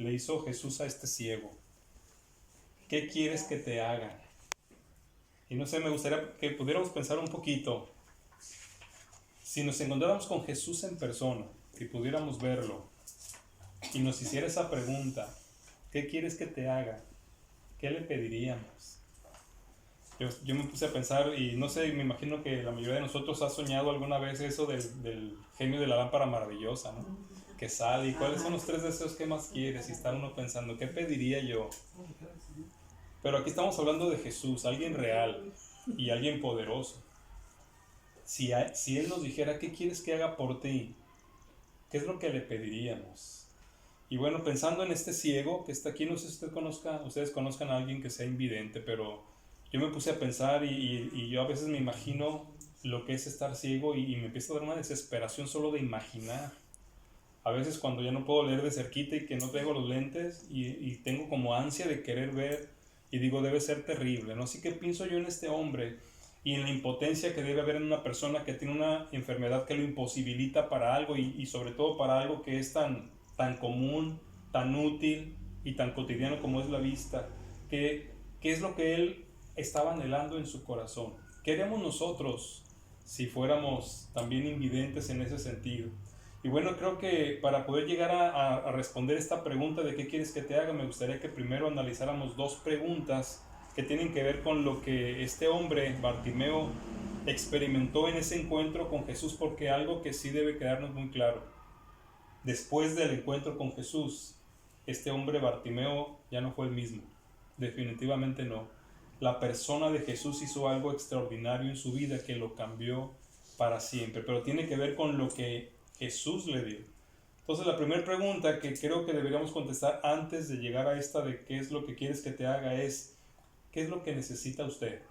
le hizo Jesús a este ciego. ¿Qué quieres que te haga? Y no sé, me gustaría que pudiéramos pensar un poquito. Si nos encontráramos con Jesús en persona, si pudiéramos verlo, y nos hiciera esa pregunta, ¿qué quieres que te haga? ¿Qué le pediríamos? Yo me puse a pensar y no sé, me imagino que la mayoría de nosotros ha soñado alguna vez eso del genio de la lámpara maravillosa, ¿no? Que sale y cuáles son los 3 deseos que más quieres, y está uno pensando, ¿qué pediría yo? Pero aquí estamos hablando de Jesús, alguien real y alguien poderoso. Si Él nos dijera, ¿qué quieres que haga por ti? ¿Qué es lo que le pediríamos? Y bueno, pensando en este ciego que está aquí, no sé si ustedes conozcan a alguien que sea invidente, pero yo me puse a pensar y yo a veces me imagino lo que es estar ciego y me empieza a dar una desesperación solo de imaginar. A veces cuando ya no puedo leer de cerquita y que no tengo los lentes y tengo como ansia de querer ver y digo, debe ser terrible, ¿no? Así que pienso yo en este hombre y en la impotencia que debe haber en una persona que tiene una enfermedad que lo imposibilita para algo y sobre todo para algo que es tan común, tan útil y tan cotidiano como es la vista. ¿Qué es lo que él estaba anhelando en su corazón? ¿Qué haríamos nosotros si fuéramos también invidentes en ese sentido? Y bueno, creo que para poder llegar a responder esta pregunta de qué quieres que te haga, me gustaría que primero analizáramos 2 preguntas que tienen que ver con lo que este hombre, Bartimeo, experimentó en ese encuentro con Jesús, porque algo que sí debe quedarnos muy claro. Después del encuentro con Jesús, este hombre Bartimeo ya no fue el mismo. Definitivamente no. La persona de Jesús hizo algo extraordinario en su vida que lo cambió para siempre, pero tiene que ver con lo que Jesús le dio. Entonces la primera pregunta que creo que deberíamos contestar antes de llegar a esta de qué es lo que quieres que te haga es, ¿qué es lo que necesita usted?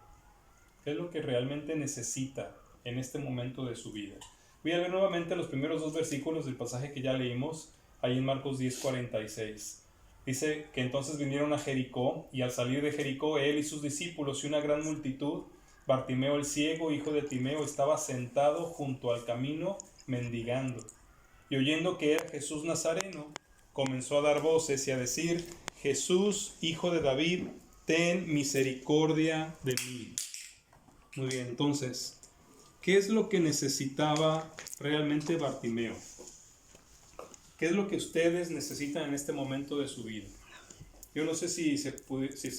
¿Qué es lo que realmente necesita en este momento de su vida? Voy a ver nuevamente los primeros 2 versículos del pasaje que ya leímos, ahí en Marcos 10:46. Dice que entonces vinieron a Jericó, y al salir de Jericó él y sus discípulos y una gran multitud, Bartimeo el ciego, hijo de Timeo, estaba sentado junto al camino mendigando. Y oyendo que era Jesús Nazareno, comenzó a dar voces y a decir, Jesús, hijo de David, ten misericordia de mí. Muy bien, entonces, ¿qué es lo que necesitaba realmente Bartimeo? ¿Qué es lo que ustedes necesitan en este momento de su vida? Yo no sé si se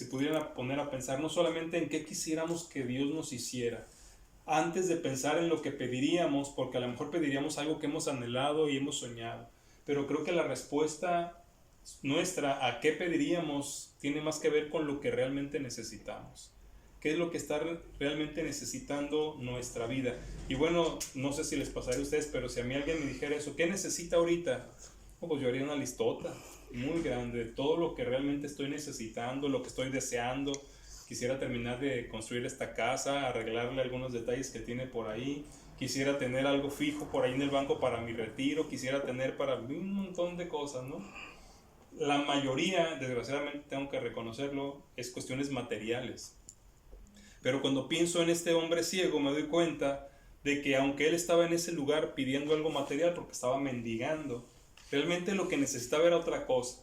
pudieran poner a pensar no solamente en qué quisiéramos que Dios nos hiciera, antes de pensar en lo que pediríamos, porque a lo mejor pediríamos algo que hemos anhelado y hemos soñado, pero creo que la respuesta nuestra a qué pediríamos tiene más que ver con lo que realmente necesitamos. ¿Qué es lo que está realmente necesitando nuestra vida? Y bueno, no sé si les pasaría a ustedes, pero si a mí alguien me dijera eso, ¿qué necesita ahorita? Pues yo haría una listota muy grande de todo lo que realmente estoy necesitando, lo que estoy deseando. Quisiera terminar de construir esta casa, arreglarle algunos detalles que tiene por ahí. Quisiera tener algo fijo por ahí en el banco para mi retiro. Quisiera tener para un montón de cosas, ¿no? La mayoría, desgraciadamente tengo que reconocerlo, es cuestiones materiales. Pero cuando pienso en este hombre ciego me doy cuenta de que aunque él estaba en ese lugar pidiendo algo material porque estaba mendigando, realmente lo que necesitaba era otra cosa.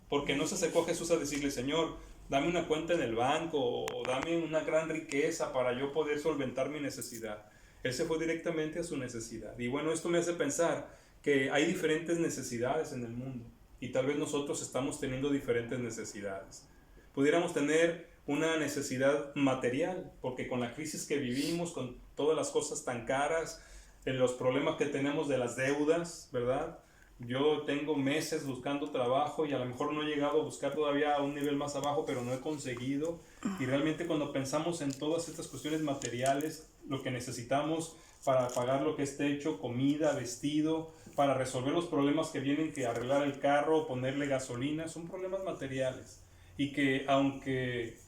Porque no se acercó a Jesús a decirle, Señor, dame una cuenta en el banco o dame una gran riqueza para yo poder solventar mi necesidad. Él se fue directamente a su necesidad. Y bueno, esto me hace pensar que hay diferentes necesidades en el mundo y tal vez nosotros estamos teniendo diferentes necesidades. Pudiéramos tener una necesidad material, porque con la crisis que vivimos, con todas las cosas tan caras, los problemas que tenemos de las deudas, ¿verdad? Yo tengo meses buscando trabajo y a lo mejor no he llegado a buscar todavía a un nivel más abajo, pero no he conseguido. Y realmente cuando pensamos en todas estas cuestiones materiales, lo que necesitamos para pagar lo que es techo, comida, vestido, para resolver los problemas que vienen, que arreglar el carro, ponerle gasolina, son problemas materiales. Y que aunque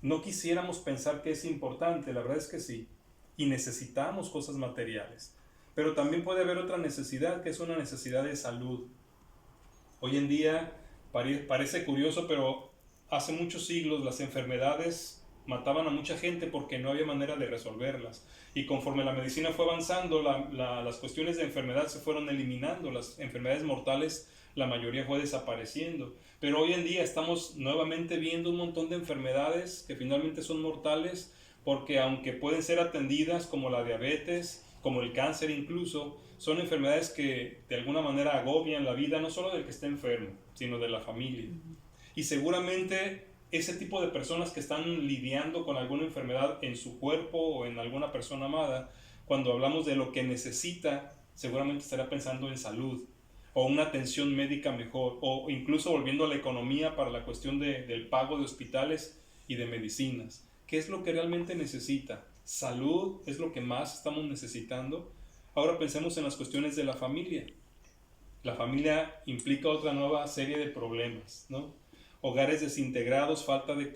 no quisiéramos pensar que es importante, la verdad es que sí, y necesitamos cosas materiales. Pero también puede haber otra necesidad, que es una necesidad de salud. Hoy en día parece curioso, pero hace muchos siglos las enfermedades mataban a mucha gente porque no había manera de resolverlas. Y conforme la medicina fue avanzando, las cuestiones de enfermedad se fueron eliminando, las enfermedades mortales la mayoría fue desapareciendo. Pero hoy en día estamos nuevamente viendo un montón de enfermedades que finalmente son mortales, porque aunque pueden ser atendidas como la diabetes, como el cáncer incluso, son enfermedades que de alguna manera agobian la vida no solo del que está enfermo, sino de la familia. Y seguramente ese tipo de personas que están lidiando con alguna enfermedad en su cuerpo o en alguna persona amada, cuando hablamos de lo que necesita, seguramente estará pensando en salud o una atención médica mejor, o incluso volviendo a la economía para la cuestión del pago de hospitales y de medicinas. ¿Qué es lo que realmente necesita? Salud es lo que más estamos necesitando. Ahora pensemos en las cuestiones de la familia. La familia implica otra nueva serie de problemas, ¿no? Hogares desintegrados, falta de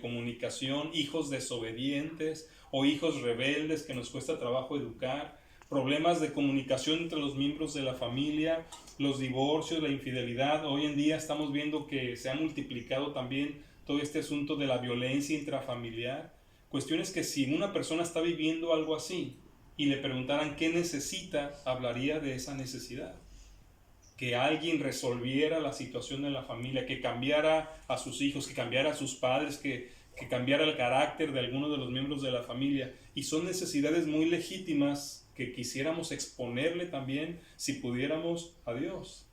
comunicación, hijos desobedientes o hijos rebeldes que nos cuesta trabajo educar, problemas de comunicación entre los miembros de la familia, los divorcios, la infidelidad. Hoy en día estamos viendo que se ha multiplicado también todo este asunto de la violencia intrafamiliar. Cuestiones que si una persona está viviendo algo así y le preguntaran qué necesita, hablaría de esa necesidad. Que alguien resolviera la situación en la familia, que cambiara a sus hijos, que cambiara a sus padres, que cambiara el carácter de alguno de los miembros de la familia. Y son necesidades muy legítimas que quisiéramos exponerle también, si pudiéramos, a Dios.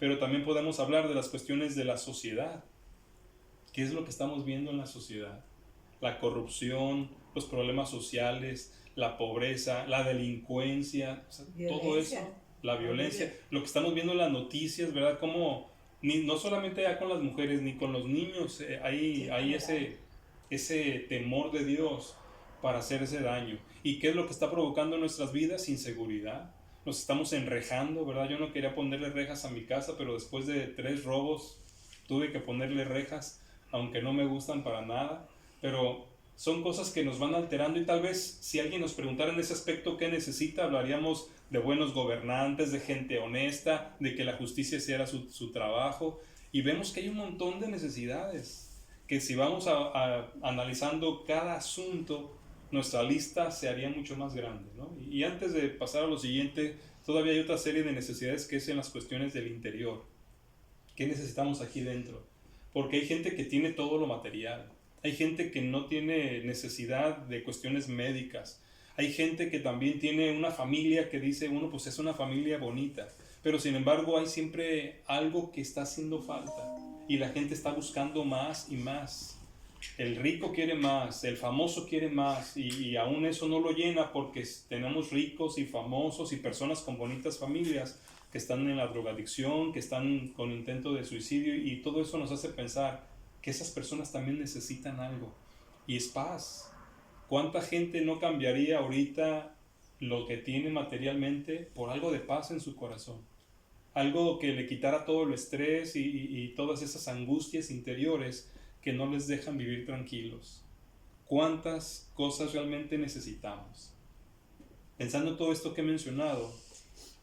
Pero también podemos hablar de las cuestiones de la sociedad. ¿Qué es lo que estamos viendo en la sociedad? La corrupción, los problemas sociales, la pobreza, la delincuencia, o sea, todo eso, la violencia, lo que estamos viendo en las noticias, ¿verdad? Como no solamente ya con las mujeres, ni con los niños, hay ese temor de Dios para hacer ese daño. ¿Y qué es lo que está provocando en nuestras vidas? Inseguridad. Nos estamos enrejando, ¿verdad? Yo no quería ponerle rejas a mi casa, pero después de 3 robos tuve que ponerle rejas, aunque no me gustan para nada. Pero son cosas que nos van alterando, y tal vez si alguien nos preguntara en ese aspecto qué necesita, hablaríamos de buenos gobernantes, de gente honesta, de que la justicia hiciera su trabajo. Y vemos que hay un montón de necesidades, que si vamos analizando cada asunto, nuestra lista se haría mucho más grande, ¿no? Y antes de pasar a lo siguiente, todavía hay otra serie de necesidades que es en las cuestiones del interior. ¿Qué necesitamos aquí dentro? Porque hay gente que tiene todo lo material. Hay gente que no tiene necesidad de cuestiones médicas. Hay gente que también tiene una familia que dice uno, pues es una familia bonita. Pero sin embargo hay siempre algo que está haciendo falta. Y la gente está buscando más y más. El rico quiere más, el famoso quiere más, y aún eso no lo llena, porque tenemos ricos y famosos y personas con bonitas familias que están en la drogadicción, que están con intento de suicidio, y todo eso nos hace pensar que esas personas también necesitan algo, y es paz. ¿Cuánta gente no cambiaría ahorita lo que tiene materialmente por algo de paz en su corazón? Algo que le quitara todo el estrés y todas esas angustias interiores que no les dejan vivir tranquilos. ¿Cuántas cosas realmente necesitamos? Pensando en todo esto que he mencionado,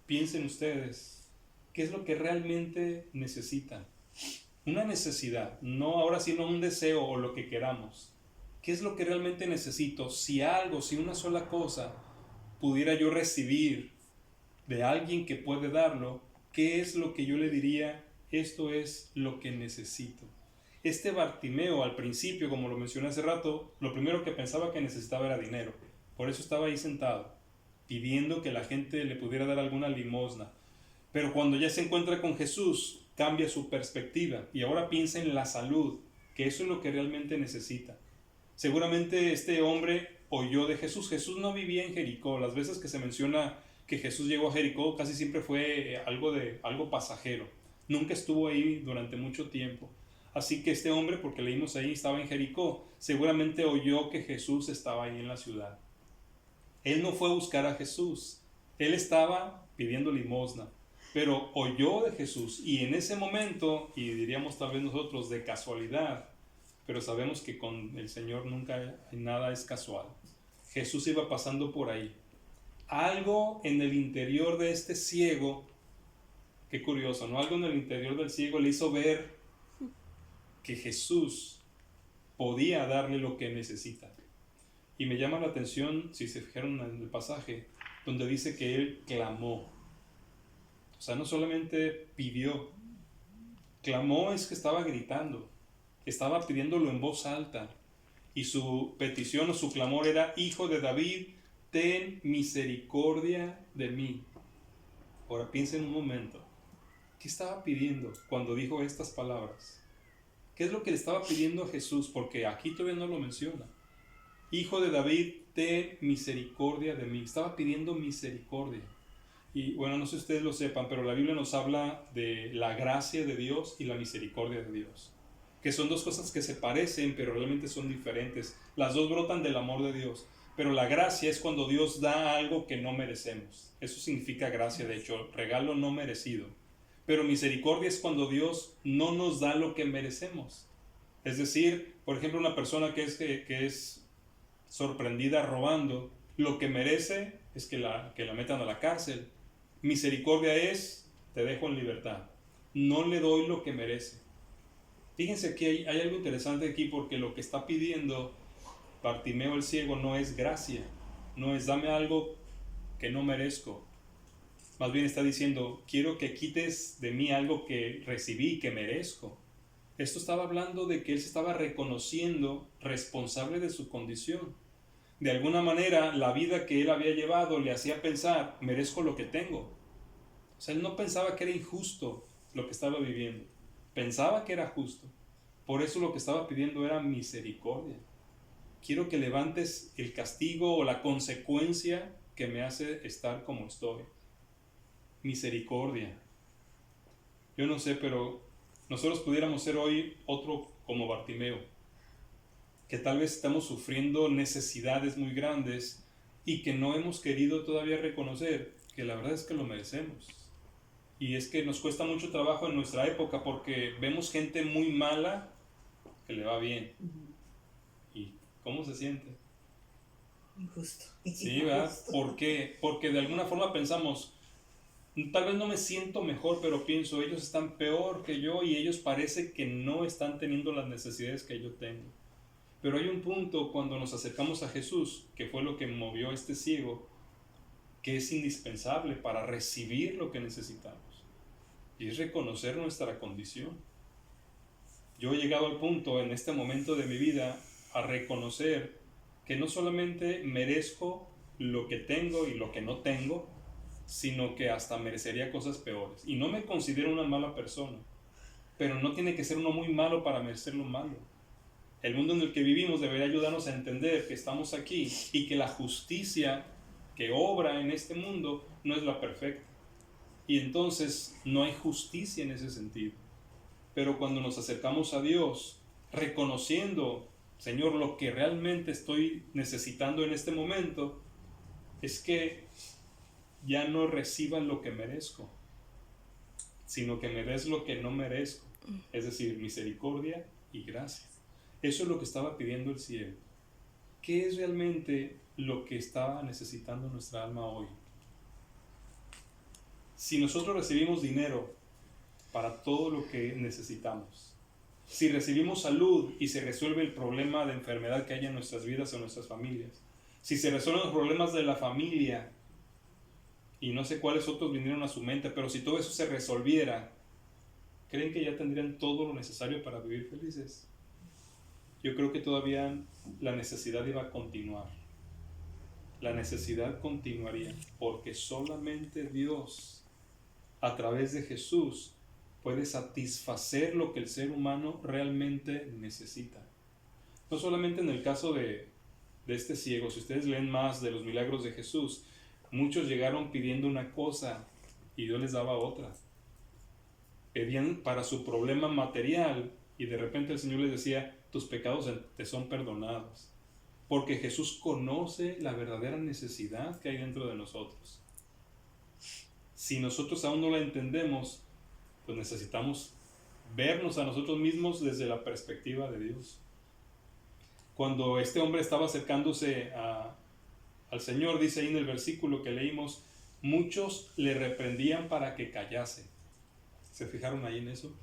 piensen ustedes, ¿qué es lo que realmente necesitan? Una necesidad, no ahora sino un deseo o lo que queramos. ¿Qué es lo que realmente necesito? Si una sola cosa pudiera yo recibir de alguien que puede darlo, ¿qué es lo que yo le diría? Esto es lo que necesito. Este Bartimeo al principio, como lo mencioné hace rato, lo primero que pensaba que necesitaba era dinero. Por eso estaba ahí sentado, pidiendo que la gente le pudiera dar alguna limosna. Pero cuando ya se encuentra con Jesús, cambia su perspectiva y ahora piensa en la salud, que eso es lo que realmente necesita. Seguramente este hombre oyó de Jesús. Jesús no vivía en Jericó. Las veces que se menciona que Jesús llegó a Jericó, casi siempre fue algo pasajero. Nunca estuvo ahí durante mucho tiempo. Así que este hombre, porque leímos ahí, estaba en Jericó, seguramente oyó que Jesús estaba ahí en la ciudad. Él no fue a buscar a Jesús, él estaba pidiendo limosna, pero oyó de Jesús, y en ese momento, y diríamos tal vez nosotros de casualidad, pero sabemos que con el Señor nunca nada es casual. Jesús iba pasando por ahí. Algo en el interior de este ciego, qué curioso, ¿no? Algo en el interior del ciego le hizo ver que Jesús podía darle lo que necesita. Y me llama la atención, si se fijaron en el pasaje, donde dice que él clamó. O sea, no solamente pidió, Clamó es que estaba gritando, estaba pidiéndolo en voz alta. Y su petición o su clamor era: Hijo de David, ten misericordia de mí. Ahora piensen un momento. ¿Qué estaba pidiendo cuando dijo estas palabras? ¿Qué es lo que le estaba pidiendo a Jesús? Porque aquí todavía no lo menciona. Hijo de David, ten misericordia de mí. Estaba pidiendo misericordia. Y bueno, no sé si ustedes lo sepan, pero la Biblia nos habla de la gracia de Dios y la misericordia de Dios, que son dos cosas que se parecen, pero realmente son diferentes. Las dos brotan del amor de Dios, pero la gracia es cuando Dios da algo que no merecemos. Eso significa gracia, de hecho, regalo no merecido. Pero misericordia es cuando Dios no nos da lo que merecemos. Es decir, por ejemplo, una persona que es sorprendida robando, lo que merece es que la metan a la cárcel. Misericordia es: te dejo en libertad, no le doy lo que merece. Fíjense que hay algo interesante aquí, porque lo que está pidiendo Bartimeo el ciego no es gracia, no es dame algo que no merezco. Más bien está diciendo: quiero que quites de mí algo que recibí, que merezco. Esto estaba hablando de que él se estaba reconociendo responsable de su condición. De alguna manera, la vida que él había llevado le hacía pensar: merezco lo que tengo. O sea, él no pensaba que era injusto lo que estaba viviendo. Pensaba que era justo. Por eso lo que estaba pidiendo era misericordia. Quiero que levantes el castigo o la consecuencia que me hace estar como estoy. Misericordia. Yo no sé, pero nosotros pudiéramos ser hoy otro como Bartimeo, que tal vez estamos sufriendo necesidades muy grandes y que no hemos querido todavía reconocer que la verdad es que lo merecemos. Y es que nos cuesta mucho trabajo en nuestra época, porque vemos gente muy mala que le va bien. ¿Y cómo se siente? Injusto. Sí, ¿verdad? ¿Por qué? Porque de alguna forma pensamos: tal vez no me siento mejor, pero pienso, ellos están peor que yo y ellos parece que no están teniendo las necesidades que yo tengo. Pero hay un punto cuando nos acercamos a Jesús, que fue lo que movió a este ciego, que es indispensable para recibir lo que necesitamos, y es reconocer nuestra condición. Yo he llegado al punto en este momento de mi vida a reconocer que no solamente merezco lo que tengo y lo que no tengo, sino que hasta merecería cosas peores. Y no me considero una mala persona, pero no tiene que ser uno muy malo para merecer lo malo. El mundo en el que vivimos debería ayudarnos a entender que estamos aquí y que la justicia que obra en este mundo no es la perfecta. Y entonces no hay justicia en ese sentido. Pero cuando nos acercamos a Dios, reconociendo: Señor, lo que realmente estoy necesitando en este momento es que ya no reciba lo que merezco, sino que me des lo que no merezco, es decir, misericordia y gracia. Eso es lo que estaba pidiendo el ciego. ¿Qué es realmente lo que estaba necesitando nuestra alma hoy? Si nosotros recibimos dinero para todo lo que necesitamos, si recibimos salud y se resuelve el problema de enfermedad que hay en nuestras vidas o en nuestras familias, si se resuelven los problemas de la familia, y no sé cuáles otros vinieron a su mente, pero si todo eso se resolviera, ¿creen que ya tendrían todo lo necesario para vivir felices? Yo creo que todavía la necesidad iba a continuar. La necesidad continuaría, porque solamente Dios, a través de Jesús, puede satisfacer lo que el ser humano realmente necesita. No solamente en el caso de este ciego. Si ustedes leen más de los milagros de Jesús, muchos llegaron pidiendo una cosa y Dios les daba otra. Pedían para su problema material y de repente el Señor les decía: tus pecados te son perdonados. Porque Jesús conoce la verdadera necesidad que hay dentro de nosotros. Si nosotros aún no la entendemos, pues necesitamos vernos a nosotros mismos desde la perspectiva de Dios. Cuando este hombre estaba acercándose al Señor, dice ahí en el versículo que leímos, muchos le reprendían para que callase. ¿Se fijaron ahí en eso?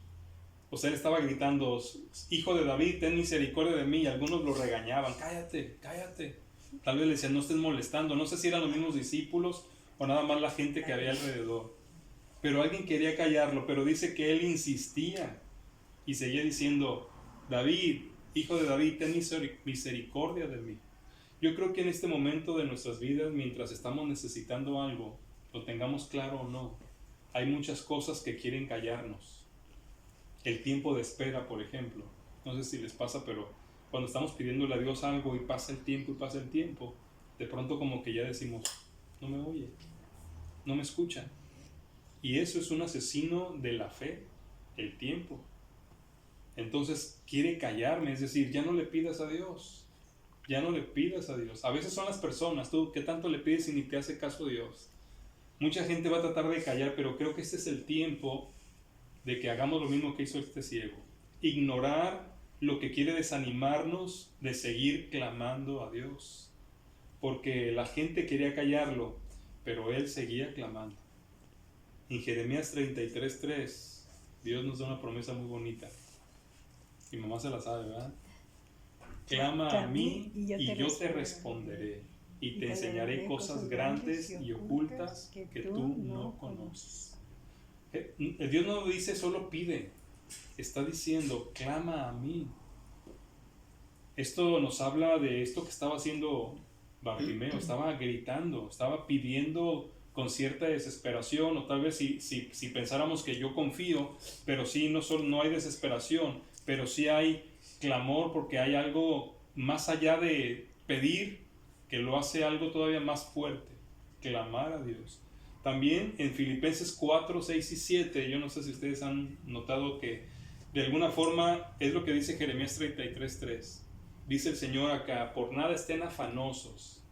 O sea, él estaba gritando: Hijo de David, ten misericordia de mí. Y algunos lo regañaban: cállate, cállate. Tal vez le decían: no estés molestando. No sé si eran los mismos discípulos o nada más la gente que había alrededor. Pero alguien quería callarlo, pero dice que él insistía. Y seguía diciendo, David, hijo de David, ten misericordia de mí. Yo creo que en este momento de nuestras vidas, mientras estamos necesitando algo, lo tengamos claro o no, hay muchas cosas que quieren callarnos. El tiempo de espera, por ejemplo. No sé si les pasa, pero cuando estamos pidiéndole a Dios algo y pasa el tiempo, de pronto como que ya decimos, no me oye, no me escucha. Y eso es un asesino de la fe, el tiempo. Entonces quiere callarme, es decir, ya no le pidas a Dios. Ya no le pidas a Dios. A veces son las personas, tú, ¿qué tanto le pides y ni te hace caso Dios? Mucha gente va a tratar de callar, pero creo que este es el tiempo de que hagamos lo mismo que hizo este ciego. Ignorar lo que quiere desanimarnos de seguir clamando a Dios. Porque la gente quería callarlo, pero él seguía clamando. En Jeremías 33:3, Dios nos da una promesa muy bonita. Mi mamá se la sabe, ¿verdad? Clama a mí y yo te responderé y te enseñaré cosas grandes y ocultas que tú no conoces. Dios no dice solo pide, está diciendo clama a mí. Esto nos habla de esto que estaba haciendo Bartimeo, estaba gritando, estaba pidiendo con cierta desesperación, o tal vez si pensáramos que yo confío, pero sí, no hay desesperación, pero sí hay clamor, porque hay algo más allá de pedir que lo hace algo todavía más fuerte, clamar a Dios. También en Filipenses 4, 6 y 7, yo no sé si ustedes han notado que de alguna forma es lo que dice Jeremías 33:3. Dice el Señor acá, por nada estén afanosos,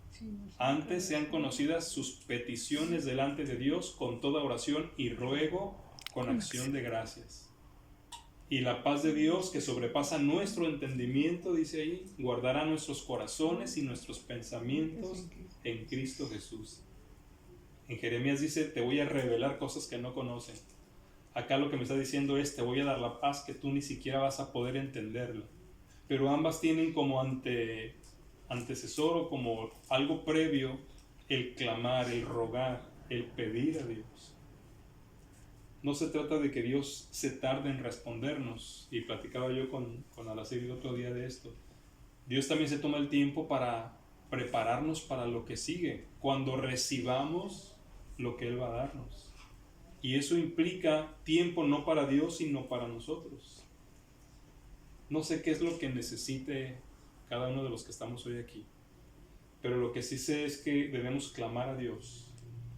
antes sean conocidas sus peticiones delante de Dios con toda oración y ruego con acción de gracias. Y la paz de Dios, que sobrepasa nuestro entendimiento, dice ahí, guardará nuestros corazones y nuestros pensamientos en Cristo Jesús. En Jeremías dice, te voy a revelar cosas que no conocen. Acá lo que me está diciendo es, te voy a dar la paz que tú ni siquiera vas a poder entenderla. Pero ambas tienen como antecesor o como algo previo el clamar, el rogar, el pedir a Dios. No se trata de que Dios se tarde en respondernos, y platicaba yo con Alacir el otro día de esto. Dios también se toma el tiempo para prepararnos para lo que sigue, cuando recibamos lo que Él va a darnos. Y eso implica tiempo no para Dios, sino para nosotros. No sé qué es lo que necesite cada uno de los que estamos hoy aquí, pero lo que sí sé es que debemos clamar a Dios,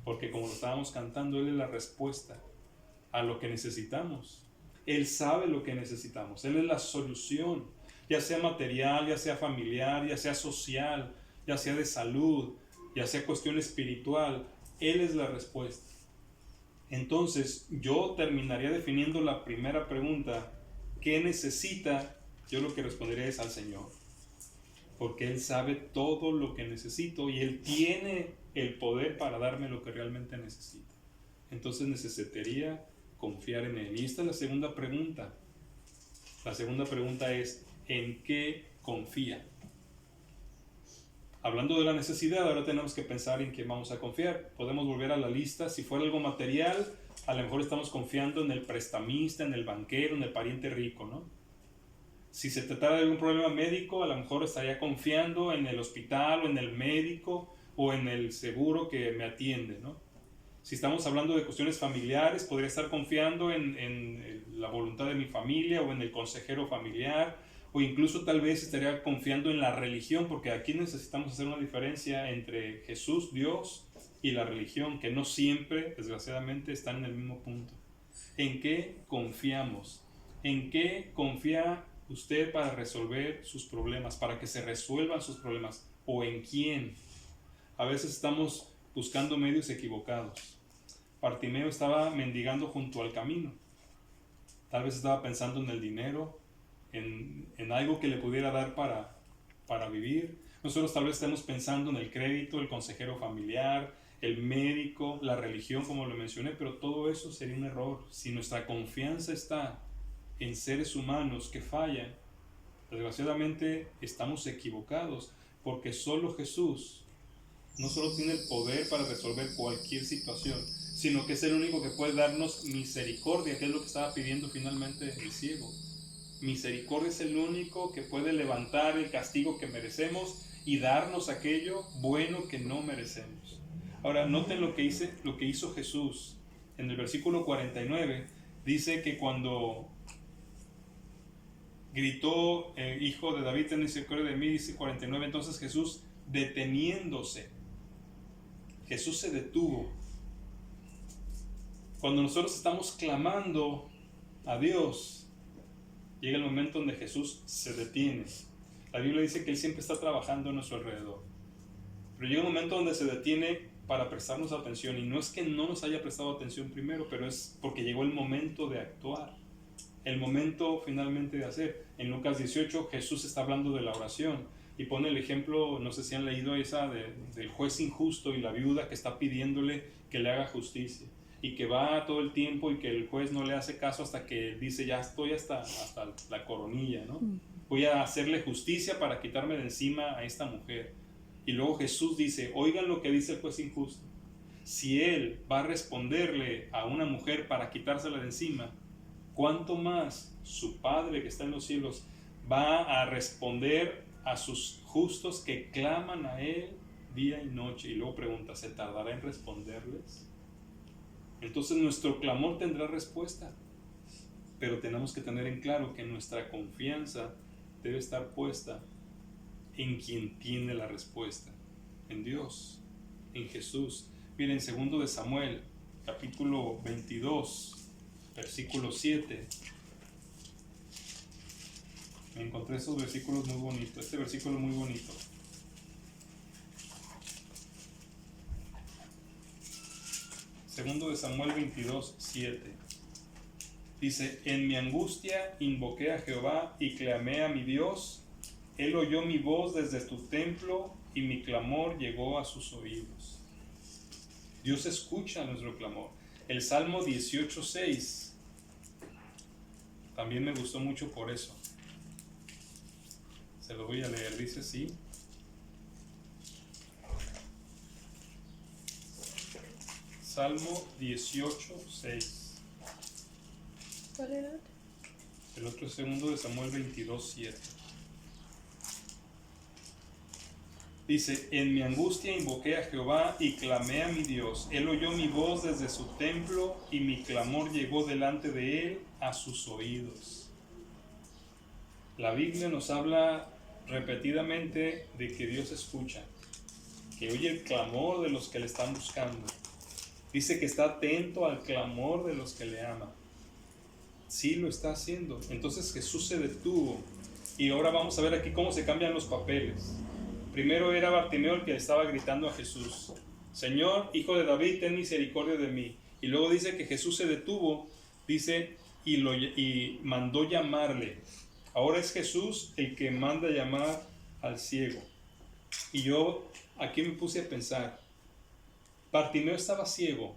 porque como lo estábamos cantando, Él es la respuesta a lo que necesitamos. Él sabe lo que necesitamos, Él es la solución, ya sea material, ya sea familiar, ya sea social, ya sea de salud, ya sea cuestión espiritual. Él es la respuesta. Entonces yo terminaría definiendo la primera pregunta: ¿qué necesita? Yo lo que respondería es al Señor, porque Él sabe todo lo que necesito y Él tiene el poder para darme lo que realmente necesito. Entonces necesitaría confiar en Él. Y esta es la segunda pregunta. La segunda pregunta es, ¿en qué confía? Hablando de la necesidad, ahora tenemos que pensar en qué vamos a confiar. Podemos volver a la lista. Si fuera algo material, a lo mejor estamos confiando en el prestamista, en el banquero, en el pariente rico, ¿no? Si se tratara de algún problema médico, a lo mejor estaría confiando en el hospital o en el médico o en el seguro que me atiende, ¿no? Si estamos hablando de cuestiones familiares, podría estar confiando en la voluntad de mi familia o en el consejero familiar, o incluso tal vez estaría confiando en la religión, porque aquí necesitamos hacer una diferencia entre Jesús, Dios, y la religión, que no siempre, desgraciadamente, están en el mismo punto. ¿En qué confiamos? ¿En qué confía usted para resolver sus problemas, para que se resuelvan sus problemas? ¿O en quién? A veces estamos buscando medios equivocados. Bartimeo estaba mendigando junto al camino. Tal vez estaba pensando en el dinero, en algo que le pudiera dar para vivir. Nosotros tal vez estemos pensando en el crédito, el consejero familiar, el médico, la religión, como lo mencioné, pero todo eso sería un error. Si nuestra confianza está en seres humanos que fallan, desgraciadamente estamos equivocados, porque solo Jesús no solo tiene el poder para resolver cualquier situación, sino que es el único que puede darnos misericordia, que es lo que estaba pidiendo finalmente el ciego. Misericordia es el único que puede levantar el castigo que merecemos y darnos aquello bueno que no merecemos. Ahora, noten lo que hizo Jesús. En el versículo 49 dice que cuando gritó hijo de David, ten misericordia de mí, dice 49, entonces Jesús deteniéndose, Jesús se detuvo. Cuando nosotros estamos clamando a Dios, llega el momento donde Jesús se detiene. La Biblia dice que Él siempre está trabajando a nuestro alrededor, pero llega un momento donde se detiene para prestarnos atención, y no es que no nos haya prestado atención primero, pero es porque llegó el momento de actuar, el momento finalmente de hacer. En Lucas 18 Jesús está hablando de la oración y pone el ejemplo, no sé si han leído esa del juez injusto y la viuda que está pidiéndole que le haga justicia, y que va todo el tiempo y que el juez no le hace caso hasta que dice, ya estoy hasta la coronilla, ¿no? Voy a hacerle justicia para quitarme de encima a esta mujer. Y luego Jesús dice, oigan lo que dice el juez injusto. Si él va a responderle a una mujer para quitársela de encima, ¿cuánto más su Padre que está en los cielos va a responder a sus justos que claman a Él día y noche? Y luego pregunta, ¿se tardará en responderles? Entonces nuestro clamor tendrá respuesta, pero tenemos que tener en claro que nuestra confianza debe estar puesta en quien tiene la respuesta, en Dios, en Jesús. Miren, 2 de Samuel, capítulo 22, versículo 7. Me encontré esos versículos muy bonitos, este versículo muy bonito. Segundo de Samuel 22, 7. Dice, en mi angustia invoqué a Jehová y clamé a mi Dios. Él oyó mi voz desde tu templo y mi clamor llegó a sus oídos. Dios escucha nuestro clamor. El Salmo 18, 6 también me gustó mucho por eso. Se lo voy a leer, dice así. Salmo 18, 6. ¿Cuál era? El otro es 2 de Samuel 22, 7. Dice, en mi angustia invoqué a Jehová y clamé a mi Dios. Él oyó mi voz desde su templo y mi clamor llegó delante de él a sus oídos. La Biblia nos habla repetidamente de que Dios escucha, que oye el clamor de los que le están buscando. Dice que está atento al clamor de los que le aman. Sí lo está haciendo. Entonces Jesús se detuvo. Y ahora vamos a ver aquí cómo se cambian los papeles. Primero era Bartimeo el que estaba gritando a Jesús, Señor, hijo de David, ten misericordia de mí. Y luego dice que Jesús se detuvo, dice, y mandó llamarle. Ahora es Jesús el que manda llamar al ciego. Y yo aquí me puse a pensar, Bartimeo estaba ciego.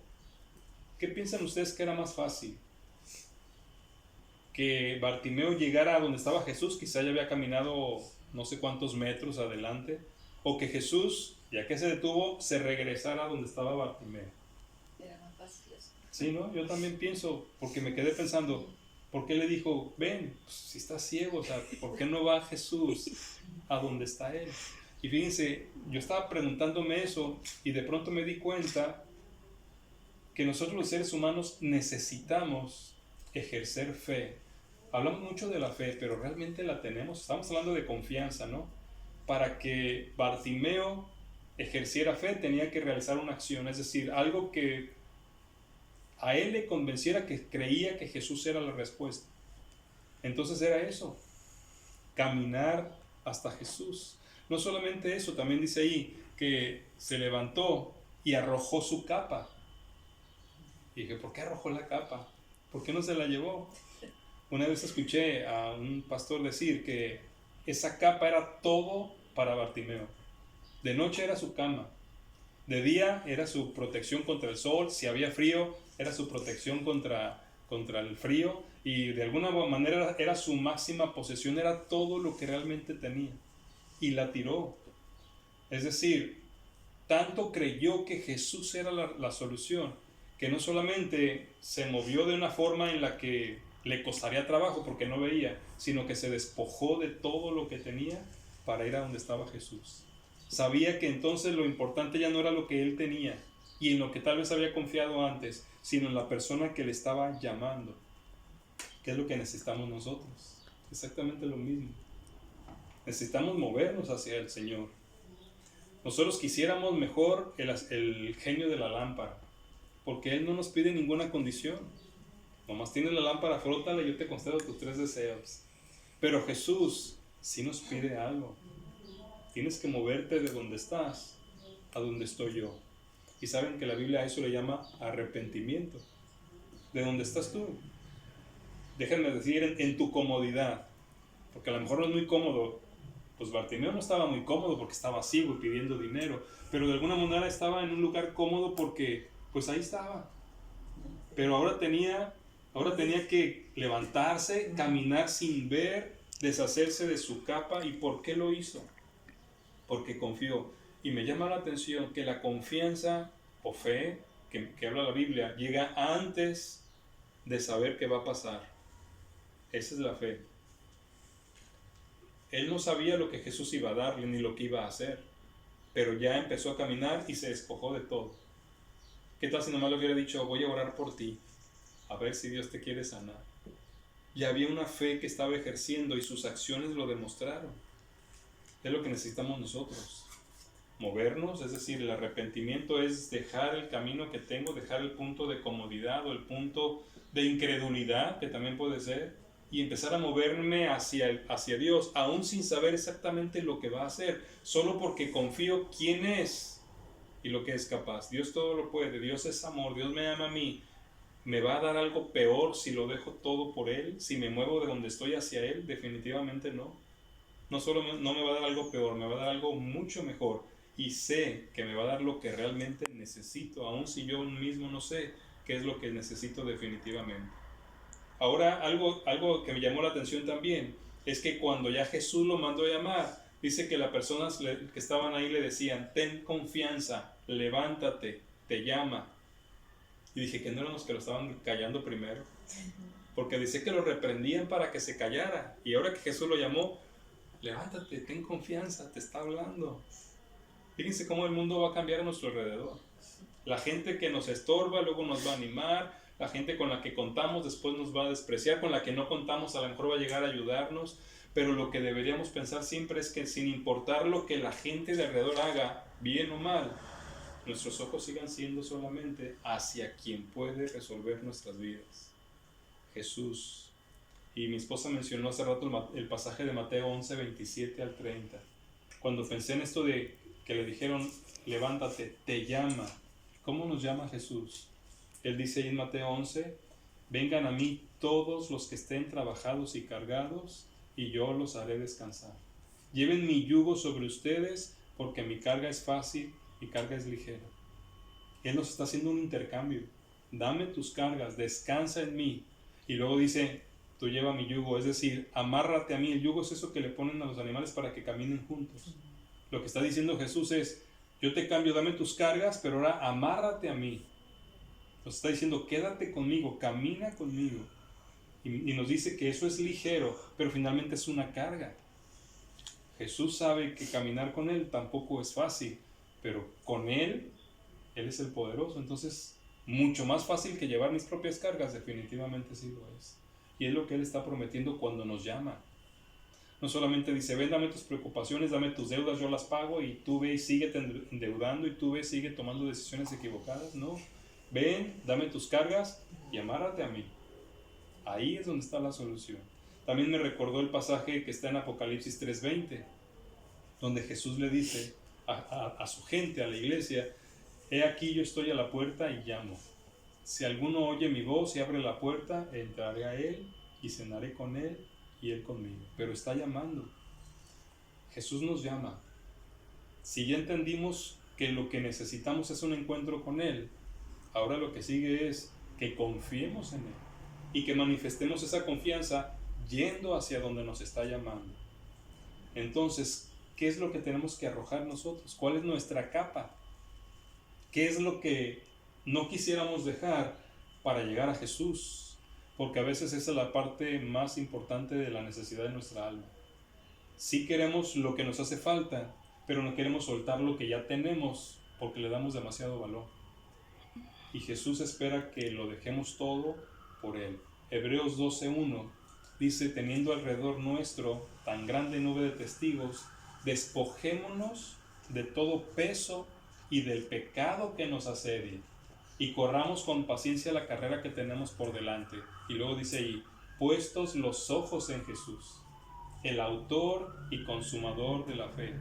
¿Qué piensan ustedes que era más fácil? Que Bartimeo llegara a donde estaba Jesús, quizá ya había caminado no sé cuántos metros adelante, o que Jesús, ya que se detuvo, se regresara a donde estaba Bartimeo. Era más fácil eso. Sí, ¿no? Yo también pienso, porque me quedé pensando, ¿por qué le dijo, ven, pues, si está ciego, o sea, ¿por qué no va Jesús a donde está él? Y fíjense, yo estaba preguntándome eso y de pronto me di cuenta que nosotros los seres humanos necesitamos ejercer fe. Hablamos mucho de la fe, pero realmente la tenemos. Estamos hablando de confianza, ¿no? Para que Bartimeo ejerciera fe tenía que realizar una acción, es decir, algo que a él le convenciera que creía que Jesús era la respuesta. Entonces era eso, caminar hasta Jesús. No solamente eso, también dice ahí que se levantó y arrojó su capa. Y dije, ¿por qué arrojó la capa? ¿Por qué no se la llevó? Una vez escuché a un pastor decir que esa capa era todo para Bartimeo. De noche era su cama, de día era su protección contra el sol, si había frío era su protección contra el frío, y de alguna manera era su máxima posesión, era todo lo que realmente tenía, y la tiró. Es decir, tanto creyó que Jesús era la solución, que no solamente se movió de una forma en la que le costaría trabajo porque no veía, sino que se despojó de todo lo que tenía para ir a donde estaba Jesús. Sabía que entonces lo importante ya no era lo que él tenía y en lo que tal vez había confiado antes, sino en la persona que le estaba llamando. ¿Qué es lo que necesitamos nosotros? Exactamente lo mismo. Necesitamos movernos hacia el Señor. Nosotros quisiéramos mejor el genio de la lámpara, porque Él no nos pide ninguna condición. Nomás tienes la lámpara, frótala y yo te concedo tus 3 deseos. Pero Jesús sí nos pide algo. Tienes que moverte de donde estás a donde estoy yo. Y saben que la Biblia a eso le llama arrepentimiento. ¿De dónde estás tú? Déjenme decir, en tu comodidad. Porque a lo mejor no es muy cómodo. Pues Bartimeo no estaba muy cómodo porque estaba ciego y pidiendo dinero. Pero de alguna manera estaba en un lugar cómodo porque pues ahí estaba. Pero ahora tenía que levantarse, caminar sin ver, deshacerse de su capa. ¿Y por qué lo hizo? Porque confió. Y me llama la atención que la confianza o fe que habla la Biblia llega antes de saber qué va a pasar. Esa es la fe. Él no sabía lo que Jesús iba a darle ni lo que iba a hacer, pero ya empezó a caminar y se despojó de todo. ¿Qué tal si nomás le hubiera dicho, voy a orar por ti, a ver si Dios te quiere sanar? Ya había una fe que estaba ejerciendo y sus acciones lo demostraron. Es lo que necesitamos nosotros. Movernos, es decir, el arrepentimiento es dejar el camino que tengo, dejar el punto de comodidad o el punto de incredulidad, que también puede ser, y empezar a moverme hacia Dios, aún sin saber exactamente lo que va a hacer, solo porque confío quién es y lo que es capaz. Dios todo lo puede, Dios es amor, Dios me ama a mí. ¿Me va a dar algo peor si lo dejo todo por Él? Si me muevo de donde estoy hacia Él, definitivamente no. No solo no me va a dar algo peor, me va a dar algo mucho mejor. Y sé que me va a dar lo que realmente necesito, aun si yo mismo no sé qué es lo que necesito definitivamente. Ahora, algo que me llamó la atención también es que cuando ya Jesús lo mandó a llamar, dice que las personas que estaban ahí le decían, ten confianza, levántate, te llama. Y dije que no eran los que lo estaban callando primero, porque dice que lo reprendían para que se callara. Y ahora que Jesús lo llamó, levántate, ten confianza, te está hablando. Fíjense cómo el mundo va a cambiar a nuestro alrededor. La gente que nos estorba luego nos va a animar, la gente con la que contamos después nos va a despreciar, con la que no contamos a lo mejor va a llegar a ayudarnos, pero lo que deberíamos pensar siempre es que sin importar lo que la gente de alrededor haga, bien o mal, nuestros ojos sigan siendo solamente hacia quien puede resolver nuestras vidas, Jesús. Y mi esposa mencionó hace rato el pasaje de Mateo 11, 27 al 30. Cuando pensé en esto de que le dijeron, levántate, te llama. ¿Cómo nos llama Jesús? Él dice ahí en Mateo 11, vengan a mí todos los que estén trabajados y cargados, y yo los haré descansar. Lleven mi yugo sobre ustedes, porque mi carga es fácil, mi carga es ligera. Él nos está haciendo un intercambio. Dame tus cargas, descansa en mí. Y luego dice, tú lleva mi yugo, es decir, amárrate a mí. El yugo es eso que le ponen a los animales para que caminen juntos. Lo que está diciendo Jesús es, yo te cambio, dame tus cargas, pero ahora amárrate a mí. Nos está diciendo, quédate conmigo, camina conmigo. Y nos dice que eso es ligero, pero finalmente es una carga. Jesús sabe que caminar con Él tampoco es fácil, pero con Él es el poderoso. Entonces, mucho más fácil que llevar mis propias cargas, definitivamente sí lo es. Y es lo que Él está prometiendo cuando nos llama. No solamente dice, ven, dame tus preocupaciones, dame tus deudas, yo las pago, y tú ve y sigue endeudando, y tú ve y sigue tomando decisiones equivocadas. No, ven, dame tus cargas y amárrate a mí. Ahí es donde está la solución. También me recordó el pasaje que está en Apocalipsis 3:20, donde Jesús le dice a su gente, a la iglesia, he aquí yo estoy a la puerta y llamo. Si alguno oye mi voz y abre la puerta, entraré a él y cenaré con él y él conmigo. Pero está llamando. Jesús nos llama. Si ya entendimos que lo que necesitamos es un encuentro con Él, ahora lo que sigue es que confiemos en Él y que manifestemos esa confianza yendo hacia donde nos está llamando. Entonces, ¿qué es lo que tenemos que arrojar nosotros? ¿Cuál es nuestra capa? ¿Qué es lo que no quisiéramos dejar para llegar a Jesús? porque a veces esa es la parte más importante de la necesidad de nuestra alma. Sí queremos lo que nos hace falta, pero no queremos soltar lo que ya tenemos porque le damos demasiado valor. Y Jesús espera que lo dejemos todo por Él. Hebreos 12:1 dice: teniendo alrededor nuestro tan grande nube de testigos, despojémonos de todo peso y del pecado que nos asedia, y corramos con paciencia la carrera que tenemos por delante. Y luego dice ahí: puestos los ojos en Jesús, el autor y consumador de la fe.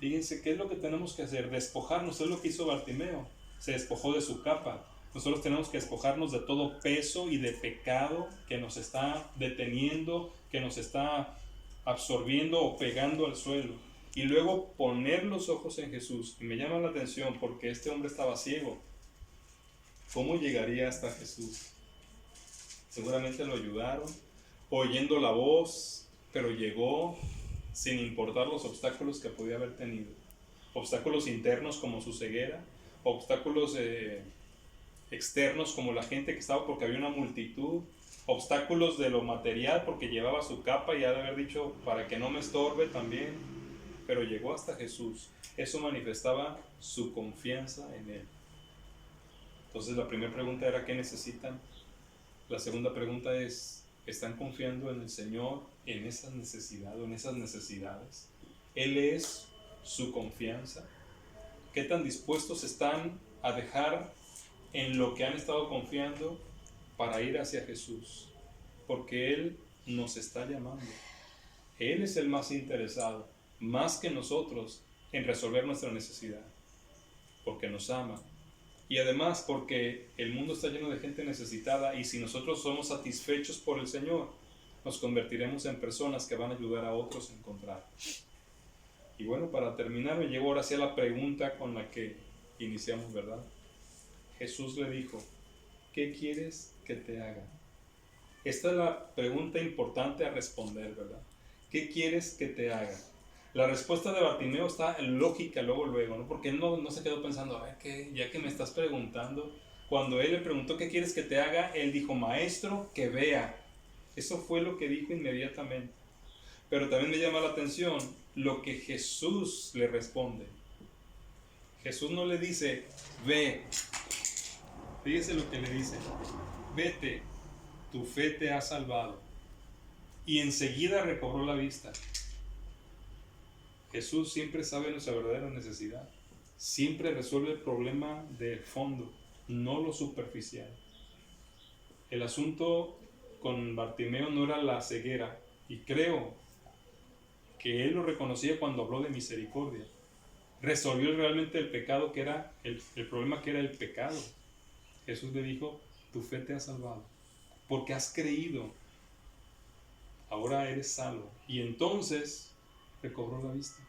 Fíjense, ¿qué es lo que tenemos que hacer? Despojarnos. Es lo que hizo Bartimeo. Se despojó de su capa. Nosotros tenemos que despojarnos de todo peso y de pecado que nos está deteniendo, que nos está absorbiendo o pegando al suelo. Y luego poner los ojos en Jesús. Y me llama la atención porque este hombre estaba ciego. ¿Cómo llegaría hasta Jesús? Seguramente lo ayudaron, oyendo la voz, pero llegó sin importar los obstáculos que podía haber tenido. Obstáculos internos como su ceguera, obstáculos externos como la gente que estaba porque había una multitud, obstáculos de lo material porque llevaba su capa y ha de haber dicho para que no me estorbe también, pero llegó hasta Jesús. Eso manifestaba su confianza en Él. Entonces la primera pregunta era: ¿qué necesitan? La segunda pregunta es: ¿están confiando en el Señor en esa necesidad o en esas necesidades? ¿Él es su confianza? ¿Qué tan dispuestos están a dejar en lo que han estado confiando para ir hacia Jesús? Porque Él nos está llamando. Él es el más interesado, más que nosotros, en resolver nuestra necesidad, porque nos ama. Y además porque el mundo está lleno de gente necesitada, y si nosotros somos satisfechos por el Señor, nos convertiremos en personas que van a ayudar a otros a encontrar. Y bueno, para terminar, me llevo ahora hacia la pregunta con la que iniciamos, ¿verdad? Jesús le dijo: ¿qué quieres que te haga? Esta es la pregunta importante a responder, ¿verdad? ¿Qué quieres que te haga? La respuesta de Bartimeo está lógica luego, ¿no? Porque él no se quedó pensando: a ver, ya que me estás preguntando. Cuando él le preguntó: ¿qué quieres que te haga?, él dijo: maestro, que vea. Eso fue lo que dijo inmediatamente. Pero también me llama la atención lo que Jesús le responde. Jesús no le dice: ve. Fíjese lo que le dice: vete, tu fe te ha salvado. Y enseguida recobró la vista. Jesús siempre sabe nuestra verdadera necesidad. Siempre resuelve el problema de fondo, no lo superficial. El asunto con Bartimeo no era la ceguera, y creo que él lo reconocía cuando habló de misericordia. Resolvió realmente el pecado que era, el problema que era el pecado. Jesús le dijo: tu fe te ha salvado, porque has creído, ahora eres salvo. Y entonces recobró la vista.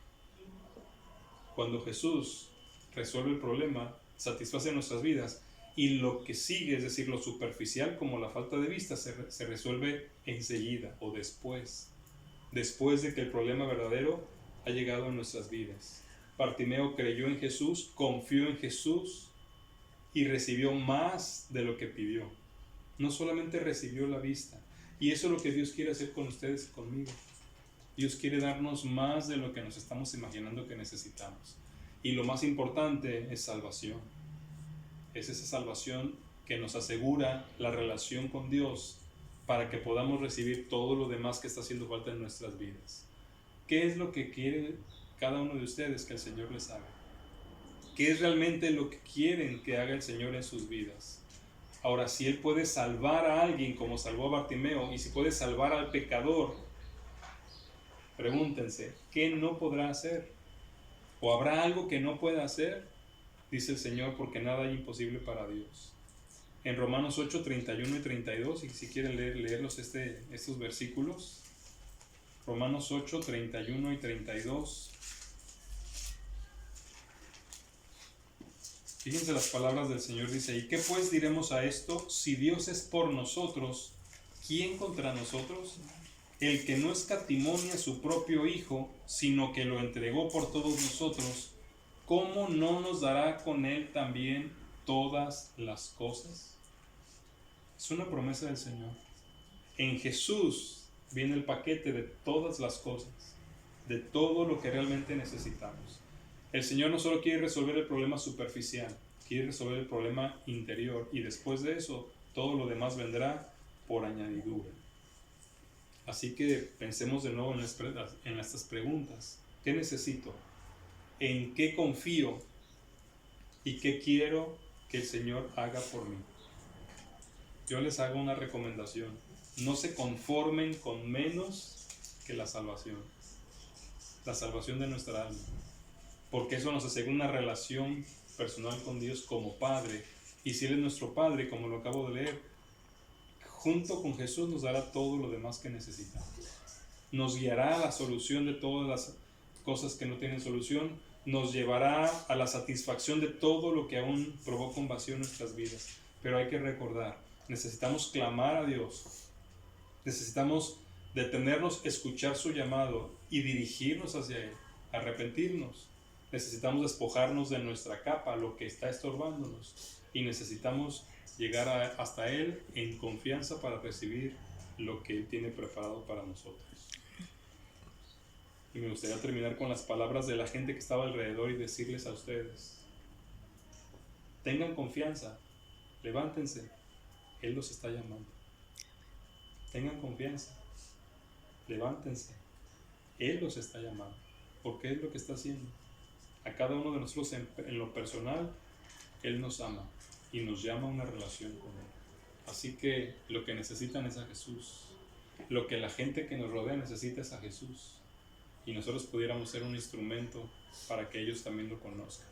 Cuando Jesús resuelve el problema, satisface nuestras vidas, y lo que sigue, es decir, lo superficial como la falta de vista, se resuelve enseguida o después de que el problema verdadero ha llegado a nuestras vidas. Bartimeo creyó en Jesús, confió en Jesús y recibió más de lo que pidió. No solamente recibió la vista, y eso es lo que Dios quiere hacer con ustedes y conmigo. Dios quiere darnos más de lo que nos estamos imaginando que necesitamos. Y lo más importante es salvación. Es esa salvación que nos asegura la relación con Dios para que podamos recibir todo lo demás que está haciendo falta en nuestras vidas. ¿Qué es lo que quiere cada uno de ustedes que el Señor les haga? ¿Qué es realmente lo que quieren que haga el Señor en sus vidas? Ahora, si Él puede salvar a alguien como salvó a Bartimeo, y si puede salvar al pecador, pregúntense: ¿qué no podrá hacer? ¿O habrá algo que no pueda hacer? Dice el Señor: porque nada hay imposible para Dios. En Romanos 8, 31 y 32, y si quieren leerlos estos versículos. Romanos 8, 31 y 32. Fíjense las palabras del Señor, dice ahí: ¿qué pues diremos a esto? Si Dios es por nosotros, ¿quién contra nosotros? El que no escatimó ni a su propio Hijo, sino que lo entregó por todos nosotros, ¿cómo no nos dará con Él también todas las cosas? Es una promesa del Señor. En Jesús viene el paquete de todas las cosas, de todo lo que realmente necesitamos. El Señor no solo quiere resolver el problema superficial, quiere resolver el problema interior, y después de eso todo lo demás vendrá por añadidura. Así que pensemos de nuevo en estas preguntas. ¿Qué necesito? ¿En qué confío? ¿Y qué quiero que el Señor haga por mí? Yo les hago una recomendación. No se conformen con menos que la salvación de nuestra alma, porque eso nos asegura una relación personal con Dios como Padre, y si Él es nuestro Padre, como lo acabo de leer, junto con Jesús nos dará todo lo demás que necesitamos. Nos guiará a la solución de todas las cosas que no tienen solución, nos llevará a la satisfacción de todo lo que aún provoca un vacío en nuestras vidas. Pero hay que recordar, necesitamos clamar a Dios, necesitamos detenernos, escuchar su llamado y dirigirnos hacia Él, arrepentirnos. Necesitamos despojarnos de nuestra capa, lo que está estorbándonos, y necesitamos llegar hasta Él en confianza para recibir lo que Él tiene preparado para nosotros. Y me gustaría terminar con las palabras de la gente que estaba alrededor y decirles a ustedes: tengan confianza, levántense, Él los está llamando. Tengan confianza, levántense, Él los está llamando, porque es lo que está haciendo. A cada uno de nosotros en lo personal, Él nos ama y nos llama a una relación con Él. Así que lo que necesitan es a Jesús. Lo que la gente que nos rodea necesita es a Jesús. Y nosotros pudiéramos ser un instrumento para que ellos también lo conozcan.